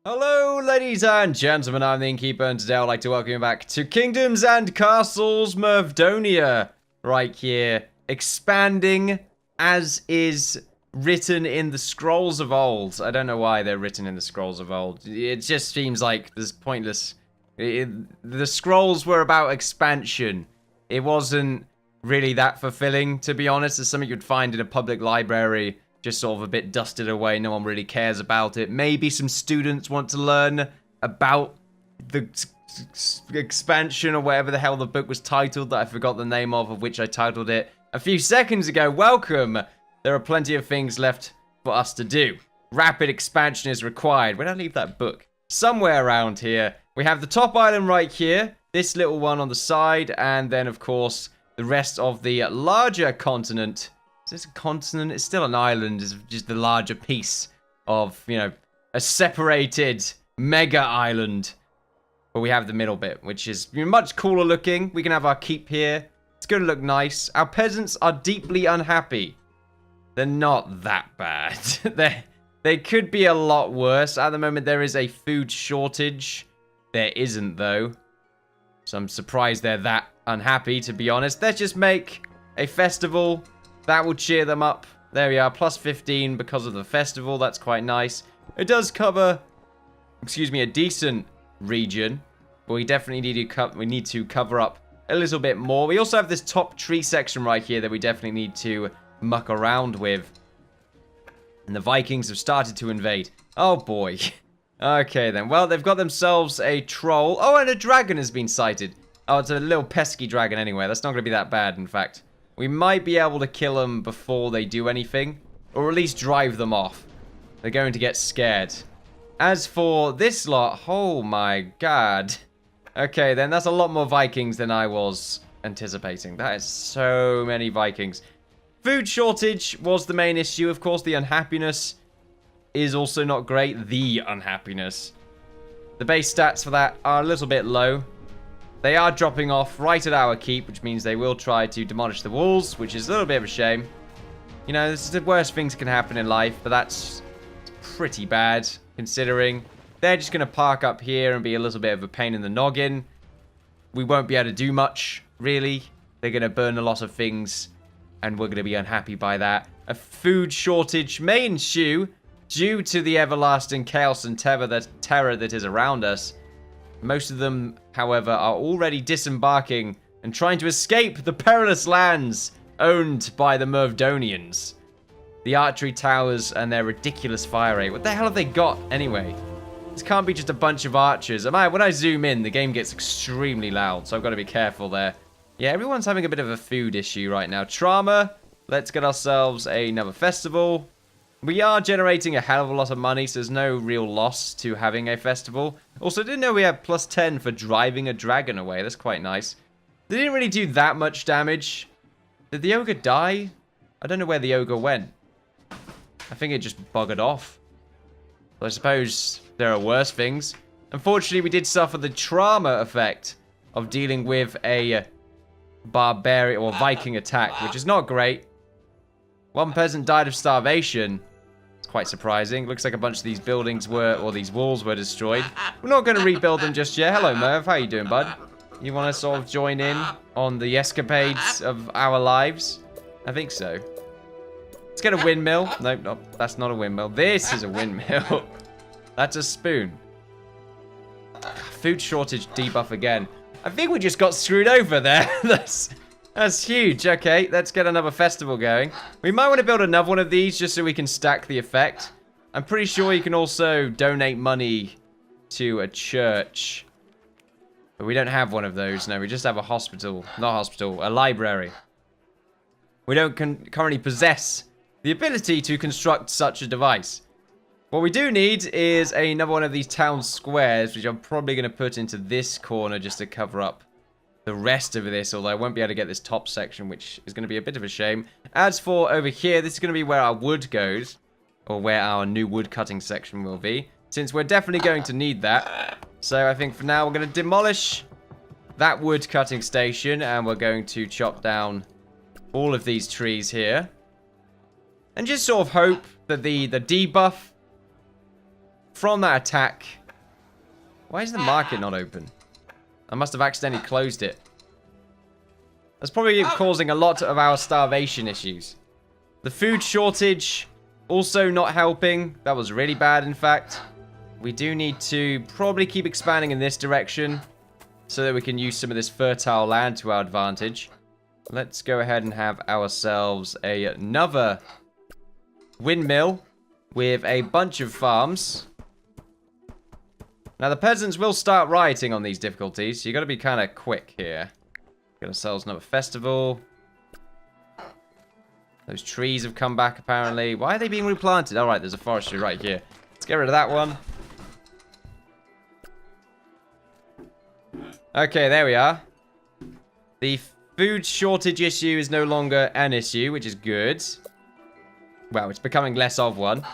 Hello, ladies and gentlemen, I'm the Innkeeper, and today I'd like to welcome you back to Kingdoms and Castles Mervdonia. Right here, expanding as is written in the scrolls of old. I don't know why they're written in the scrolls of old. It just seems like this pointless. The scrolls were about expansion. It wasn't really that fulfilling, to be honest. It's something you'd find in a public library, just sort of a bit dusted away. No one really cares about it. Maybe some students want to learn about the expansion or whatever the hell the book was titled that I forgot the name of which I titled it a few seconds ago. Welcome. There are plenty of things left for us to do. Rapid expansion is required. Where did I leave that book? Somewhere around here. We have the top island right here. This little one on the side. And then, of course, the rest of the larger continent. Is this a continent? It's still an island. It's just the larger piece of, you know, a separated mega island. But we have the middle bit, which is much cooler looking. We can have our keep here. It's going to look nice. Our peasants are deeply unhappy. They're not that bad. They could be a lot worse. At the moment, there is a food shortage. There isn't, though. So I'm surprised they're that unhappy, to be honest. Let's just make a festival. That will cheer them up. There we are, plus 15 because of the festival. That's quite nice. It does cover, a decent region. But we definitely need to cover up a little bit more. We also have this top tree section right here that we definitely need to muck around with. And the Vikings have started to invade. Oh boy. Okay then. Well, they've got themselves a troll. Oh, and a dragon has been sighted. Oh, it's a little pesky dragon anyway. That's not going to be that bad, in fact. We might be able to kill them before they do anything. Or at least drive them off. They're going to get scared. As for this lot, oh my god. Okay, then that's a lot more Vikings than I was anticipating. That is so many Vikings. Food shortage was the main issue. Of course, the unhappiness is also not great. The unhappiness. The base stats for that are a little bit low. They are dropping off right at our keep, which means they will try to demolish the walls, which is a little bit of a shame. You know, this is the worst things that can happen in life, but that's pretty bad, considering they're just going to park up here and be a little bit of a pain in the noggin. We won't be able to do much, really. They're going to burn a lot of things, and we're going to be unhappy by that. A food shortage may ensue due to the everlasting chaos and terror that is around us. Most of them, however, are already disembarking and trying to escape the perilous lands owned by the Mervdonians. The archery towers and their ridiculous fire rate. What the hell have they got, anyway? This can't be just a bunch of archers. When I zoom in, the game gets extremely loud, so I've got to be careful there. Yeah, everyone's having a bit of a food issue right now. Trauma, let's get ourselves another festival. We are generating a hell of a lot of money, so there's no real loss to having a festival. Also, I didn't know we had plus 10 for driving a dragon away. That's quite nice. They didn't really do that much damage. Did the ogre die? I don't know where the ogre went. I think it just buggered off. But I suppose there are worse things. Unfortunately, we did suffer the trauma effect of dealing with a barbarian or Viking attack, which is not great. One peasant died of starvation. It's quite surprising. Looks like a bunch of these buildings or these walls were destroyed. We're not going to rebuild them just yet. Hello, Merv. How you doing, bud? You want to sort of join in on the escapades of our lives? I think so. Let's get a windmill. Nope, no, that's not a windmill. This is a windmill. That's a spoon. Food shortage debuff again. I think we just got screwed over there. That's huge. Okay, let's get another festival going. We might want to build another one of these just so we can stack the effect. I'm pretty sure you can also donate money to a church. But we don't have one of those. No, we just have a hospital. Not hospital, a library. We don't currently possess the ability to construct such a device. What we do need is another one of these town squares, which I'm probably going to put into this corner just to cover up the rest of this, although I won't be able to get this top section, which is going to be a bit of a shame. As for over here, this is going to be where our wood goes, or where our new wood cutting section will be, since we're definitely going to need that. So I think for now we're going to demolish that wood cutting station, and we're going to chop down all of these trees here. And just sort of hope that the debuff from that attack. Why is the market not open? I must have accidentally closed it. That's probably causing a lot of our starvation issues. The food shortage also not helping. That was really bad, in fact. We do need to probably keep expanding in this direction so that we can use some of this fertile land to our advantage. Let's go ahead and have ourselves another windmill with a bunch of farms. Now, the peasants will start rioting on these difficulties, so you got to be kind of quick here. Get ourselves another festival. Those trees have come back, apparently. Why are they being replanted? All right, there's a forestry right here. Let's get rid of that one. Okay, there we are. The food shortage issue is no longer an issue, which is good. Well, it's becoming less of one.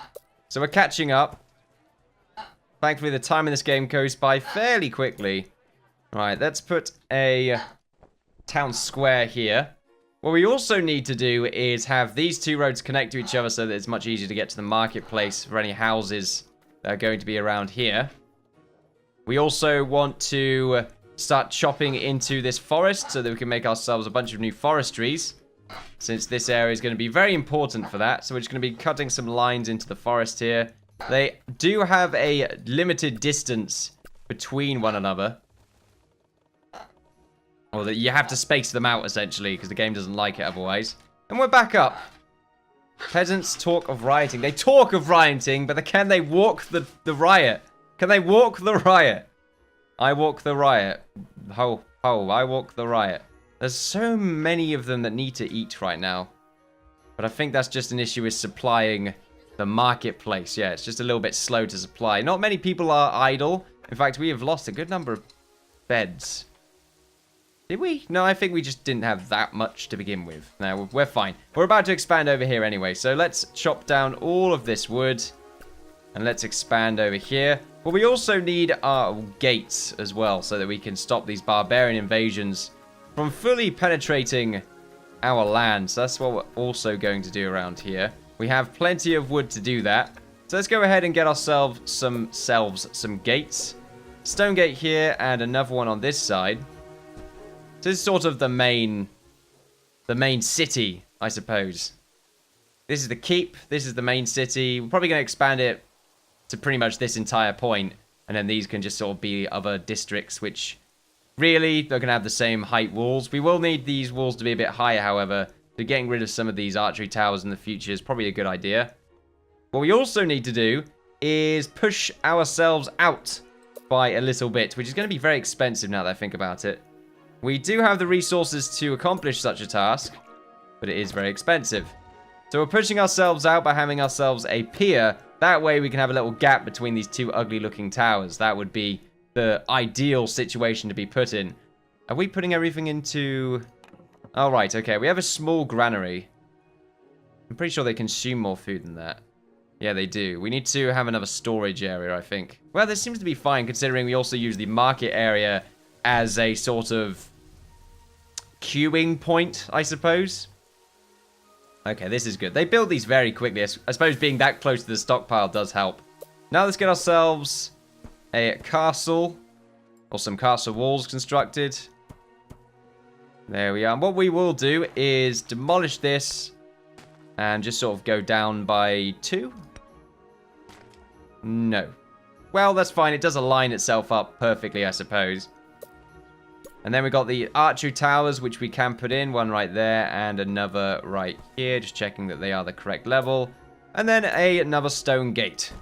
So we're catching up. Thankfully, the time in this game goes by fairly quickly. Right, let's put a town square here. What we also need to do is have these two roads connect to each other so that it's much easier to get to the marketplace for any houses that are going to be around here. We also want to start chopping into this forest so that we can make ourselves a bunch of new forestries, since this area is going to be very important for that. So we're just going to be cutting some lines into the forest here. They do have a limited distance between one another. Or that you have to space them out, essentially, because the game doesn't like it otherwise. And we're back up. Peasants talk of rioting. They talk of rioting, but can they walk the riot? Can they walk the riot? I walk the riot. Ho, ho, I walk the riot. There's so many of them that need to eat right now. But I think that's just an issue with supplying the marketplace. Yeah, it's just a little bit slow to supply. Not many people are idle. In fact, we have lost a good number of beds. Did we? No, I think we just didn't have that much to begin with. No, we're fine. We're about to expand over here anyway. So let's chop down all of this wood. And let's expand over here. But we also need our gates as well, so that we can stop these barbarian invasions from fully penetrating our land. So that's what we're also going to do around here. We have plenty of wood to do that. So let's go ahead and get ourselves some gates. Stone gate here and another one on this side. So this is sort of the main city, I suppose. This is the keep. This is the main city. We're probably going to expand it to pretty much this entire point. And then these can just sort of be other districts, which really, they're going to have the same height walls. We will need these walls to be a bit higher, however. So getting rid of some of these archery towers in the future is probably a good idea. What we also need to do is push ourselves out by a little bit, which is going to be very expensive now that I think about it. We do have the resources to accomplish such a task, but it is very expensive. So we're pushing ourselves out by having ourselves a pier. That way we can have a little gap between these two ugly looking towers. That would be the ideal situation to be put in. Are we putting everything into... Oh, right, okay. We have a small granary. I'm pretty sure they consume more food than that. Yeah, they do. We need to have another storage area, I think. Well, this seems to be fine, considering we also use the market area as a sort of queuing point, I suppose. Okay, this is good. They build these very quickly. I suppose being that close to the stockpile does help. Now let's get ourselves a castle, or some castle walls constructed. There we are. And what we will do is demolish this and just sort of go down by 2. No. Well, that's fine. It does align itself up perfectly, I suppose. And then we got the archery towers, which we can put in. One right there and another right here. Just checking that they are the correct level. And then another stone gate.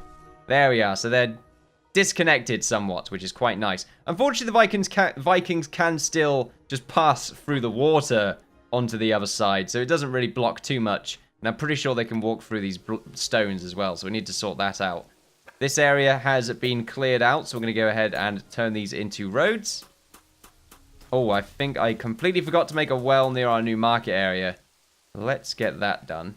There we are. So they're disconnected somewhat, which is quite nice. Unfortunately, the Vikings can still just pass through the water onto the other side. So it doesn't really block too much. And I'm pretty sure they can walk through these stones as well. So we need to sort that out. This area has been cleared out. So we're going to go ahead and turn these into roads. Oh, I think I completely forgot to make a well near our new market area. Let's get that done.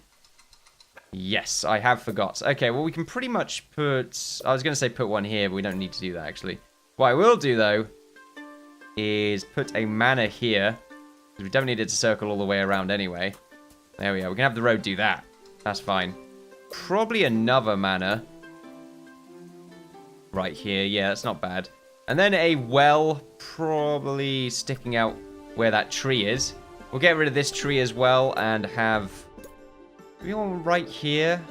Yes, I have forgot. Okay, well, we can pretty much put... I was going to say put one here, but we don't need to do that, actually. What I will do, though, is put a manor here. Because we don't need it to circle all the way around anyway. There we are. We can have the road do that. That's fine. Probably another manor. right here. Yeah, that's not bad. And then a well, probably sticking out where that tree is. We'll get rid of this tree as well and have... we all right here?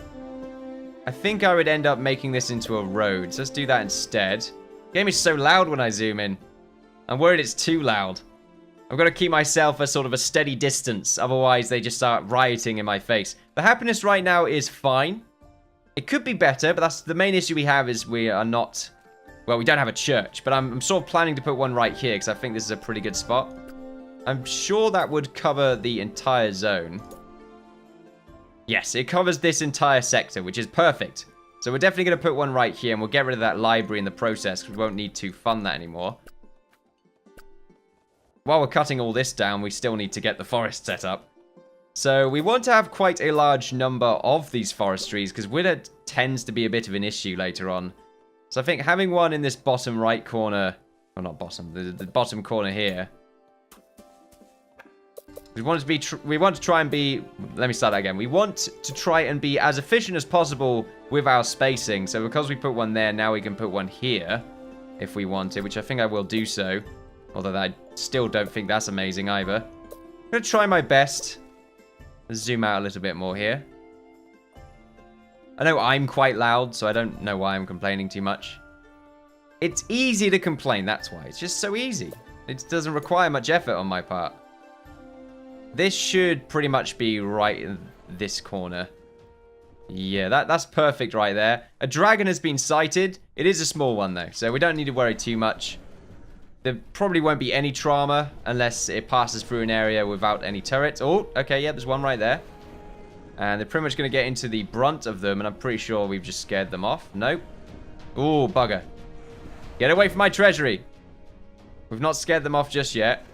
I think I would end up making this into a road. So let's do that instead. The game is so loud when I zoom in. I'm worried it's too loud. I've got to keep myself a sort of a steady distance. Otherwise, they just start rioting in my face. The happiness right now is fine. It could be better, but that's the main issue we have is we are not... well, we don't have a church. But I'm sort of planning to put one right here because I think this is a pretty good spot. I'm sure that would cover the entire zone. Yes, it covers this entire sector, which is perfect. So we're definitely going to put one right here, and we'll get rid of that library in the process, because we won't need to fund that anymore. While we're cutting all this down, we still need to get the forest set up. So we want to have quite a large number of these forestries, because winter tends to be a bit of an issue later on. So I think having one in this bottom right corner... well, not bottom, the bottom corner here... We want to try and be... let me start that again. We want to try and be as efficient as possible with our spacing. So because we put one there, now we can put one here if we want to, which I think I will do so. Although I still don't think that's amazing either. I'm going to try my best. Let's zoom out a little bit more here. I know I'm quite loud, so I don't know why I'm complaining too much. It's easy to complain, that's why. It's just so easy. It doesn't require much effort on my part. This should pretty much be right in this corner. Yeah, that's perfect right there. A dragon has been sighted. It is a small one, though, so we don't need to worry too much. There probably won't be any trauma unless it passes through an area without any turrets. Oh, okay, yeah, there's one right there. And they're pretty much going to get into the brunt of them, and I'm pretty sure we've just scared them off. Nope. Ooh, bugger. Get away from my treasury. We've not scared them off just yet.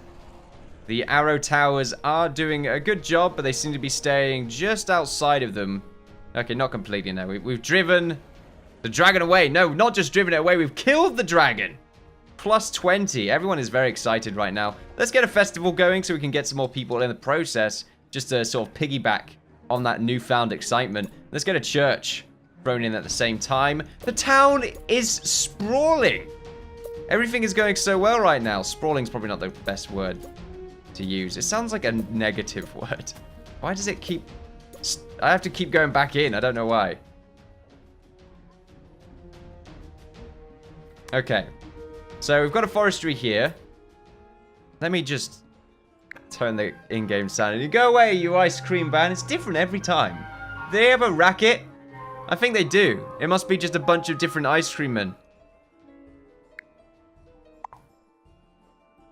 The arrow towers are doing a good job, but they seem to be staying just outside of them. Okay, not completely, no. We've driven the dragon away. No, not just driven it away. We've killed the dragon. Plus 20. Everyone is very excited right now. Let's get a festival going so we can get some more people in the process. Just to sort of piggyback on that newfound excitement. Let's get a church thrown in at the same time. The town is sprawling. Everything is going so well right now. Sprawling's probably not the best word to use. It sounds like a negative word. Why does it keep... I have to keep going back in. I don't know why. Okay. So we've got a forestry here. Let me just turn the in-game sound. Go away, you ice cream van. It's different every time. Do they have a racket? I think they do. It must be just a bunch of different ice cream men.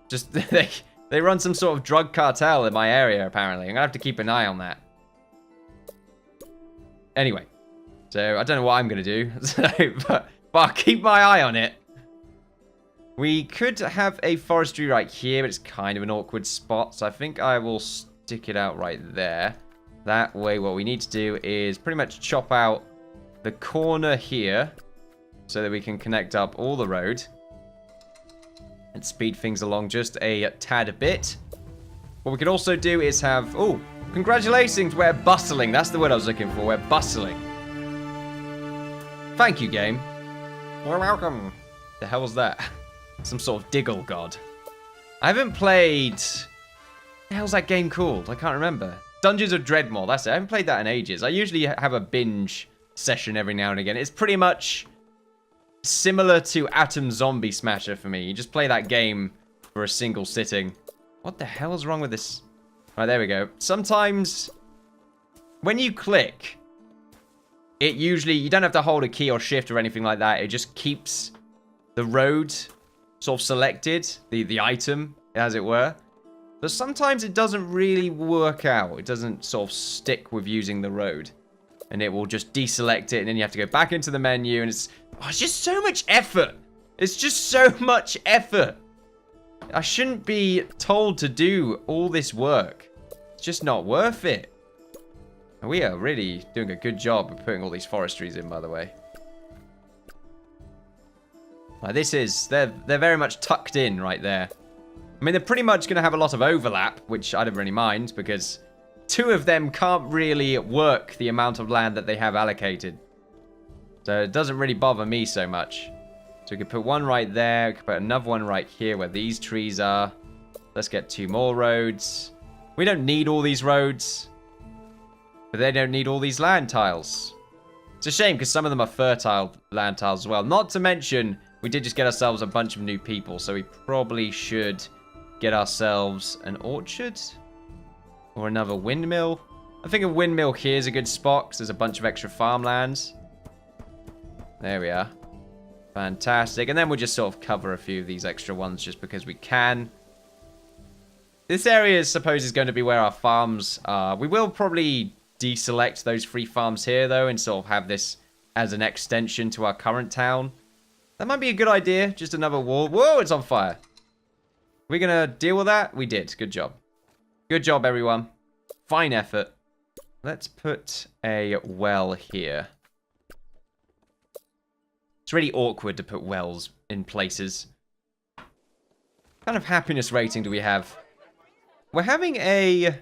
Just... They run some sort of drug cartel in my area, apparently. I'm going to have to keep an eye on that. Anyway. So, I don't know what I'm going to do. but I'll keep my eye on it. We could have a forestry right here, but it's kind of an awkward spot. So, I think I will stick it out right there. That way, what we need to do is pretty much chop out the corner here. So that we can connect up all the road. And speed things along just a tad a bit. What we could also do is have... oh, congratulations, we're bustling. That's the word I was looking for. We're bustling. Thank you, game. You're welcome. The hell was that? Some sort of diggle god. I haven't played... the hell's that game called? I can't remember. Dungeons of Dreadmore, that's it. I haven't played that in ages. I usually have a binge session every now and again. It's pretty much... similar to Atom Zombie Smasher for me. You just play that game for a single sitting. What the hell is wrong with this? Right, there we go. Sometimes, when you click, it usually... you don't have to hold a key or shift or anything like that. It just keeps the road sort of selected. The item, as it were. But sometimes it doesn't really work out. It doesn't sort of stick with using the road. And it will just deselect it, and then you have to go back into the menu, and it's just so much effort. It's just so much effort. I shouldn't be told to do all this work. It's just not worth it. And we are really doing a good job of putting all these forestries in, by the way. Like this is, they're very much tucked in right there. I mean, they're pretty much going to have a lot of overlap, which I don't really mind, because... two of them can't really work the amount of land that they have allocated. So it doesn't really bother me so much. So we could put one right there. We could put another one right here where these trees are. Let's get 2 more roads. We don't need all these roads. But they don't need all these land tiles. It's a shame because some of them are fertile land tiles as well. Not to mention, we did just get ourselves a bunch of new people. So we probably should get ourselves an orchard. Or another windmill. I think a windmill here is a good spot because there's a bunch of extra farmlands. There we are. Fantastic. And then we'll just sort of cover a few of these extra ones just because we can. This area, I suppose, is going to be where our farms are. We will probably deselect those 3 farms here, though, and sort of have this as an extension to our current town. That might be a good idea. Just another wall. Whoa, it's on fire. We're going to deal with that? We did. Good job. Good job, everyone. Fine effort. Let's put a well here. It's really awkward to put wells in places. What kind of happiness rating do we have? We're having a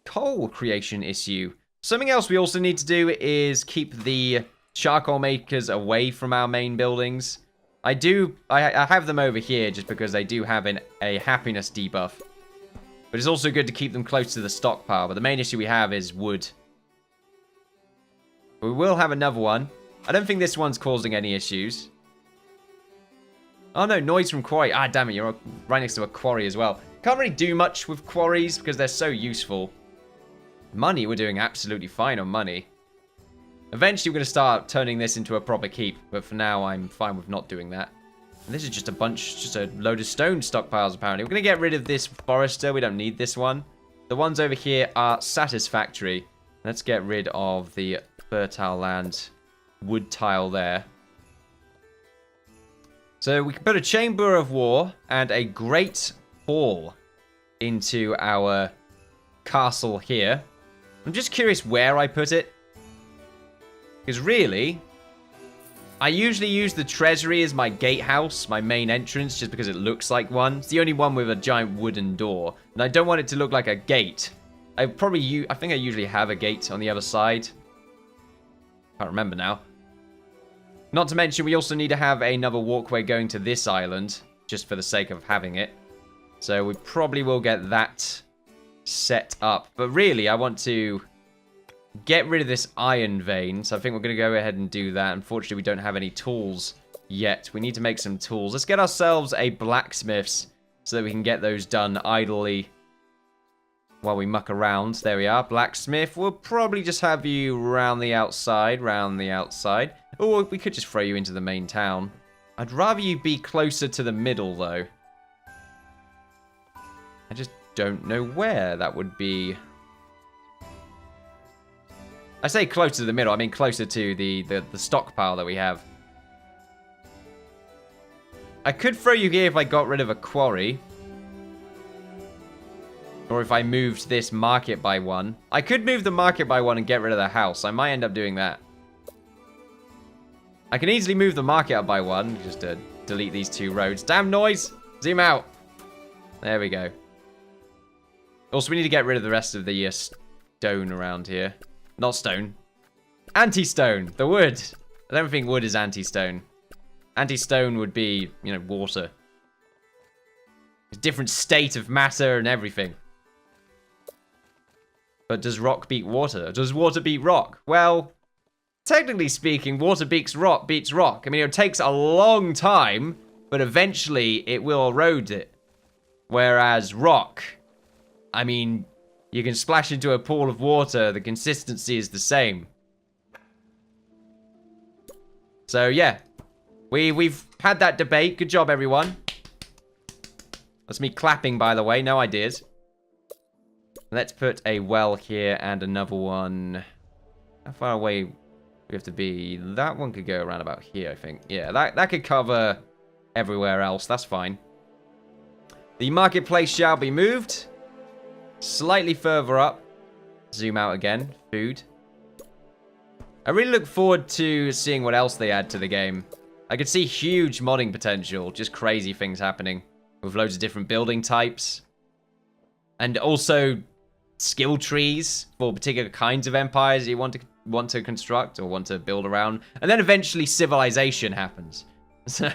coal creation issue. Something else we also need to do is keep the charcoal makers away from our main buildings. I have them over here just because they do have a happiness debuff. But it's also good to keep them close to the stockpile. But the main issue we have is wood. We will have another one. I don't think this one's causing any issues. Oh no, noise from quarry. Ah, damn it, you're right next to a quarry as well. Can't really do much with quarries because they're so useful. Money, we're doing absolutely fine on money. Eventually, we're going to start turning this into a proper keep. But for now, I'm fine with not doing that. And this is just a load of stone stockpiles, apparently. We're going to get rid of this forester. We don't need this one. The ones over here are satisfactory. Let's get rid of the fertile land wood tile there. So we can put a chamber of war and a great hall into our castle here. I'm just curious where I put it. Because really, I usually use the treasury as my gatehouse, my main entrance, just because it looks like one. It's the only one with a giant wooden door. And I don't want it to look like a gate. I think I usually have a gate on the other side. Can't remember now. Not to mention, we also need to have another walkway going to this island, just for the sake of having it. So we probably will get that set up. But really, I want to get rid of this iron vein. So I think we're going to go ahead and do that. Unfortunately, we don't have any tools yet. We need to make some tools. Let's get ourselves a blacksmith's so that we can get those done idly while we muck around. There we are. Blacksmith. We'll probably just have you round the outside. Or we could just throw you into the main town. I'd rather you be closer to the middle, though. I just don't know where that would be. I say closer to the middle. I mean closer to the stockpile that we have. I could throw you here if I got rid of a quarry. Or if I moved this market by 1. I could move the market by 1 and get rid of the house. I might end up doing that. I can easily move the market up by 1. Just to delete these 2 roads. Damn noise! Zoom out. There we go. Also, we need to get rid of the rest of the stone around here. Not stone. Anti-stone. The wood. I don't think wood is anti-stone. Anti-stone would be, you know, water. A different state of matter and everything. But does rock beat water? Does water beat rock? Well, technically speaking, water beats rock. I mean, it takes a long time, but eventually it will erode it. Whereas rock, I mean, you can splash into a pool of water, the consistency is the same. So, yeah. We've had that debate. Good job, everyone. That's me clapping, by the way. No ideas. Let's put a well here and another one. How far away we have to be? That one could go around about here, I think. Yeah, that could cover everywhere else. That's fine. The marketplace shall be moved. Slightly further up. Zoom out again. Food. I really look forward to seeing what else they add to the game. I could see huge modding potential. Just crazy things happening. With loads of different building types. And also skill trees for particular kinds of empires you want to construct or want to build around. And then eventually civilization happens. So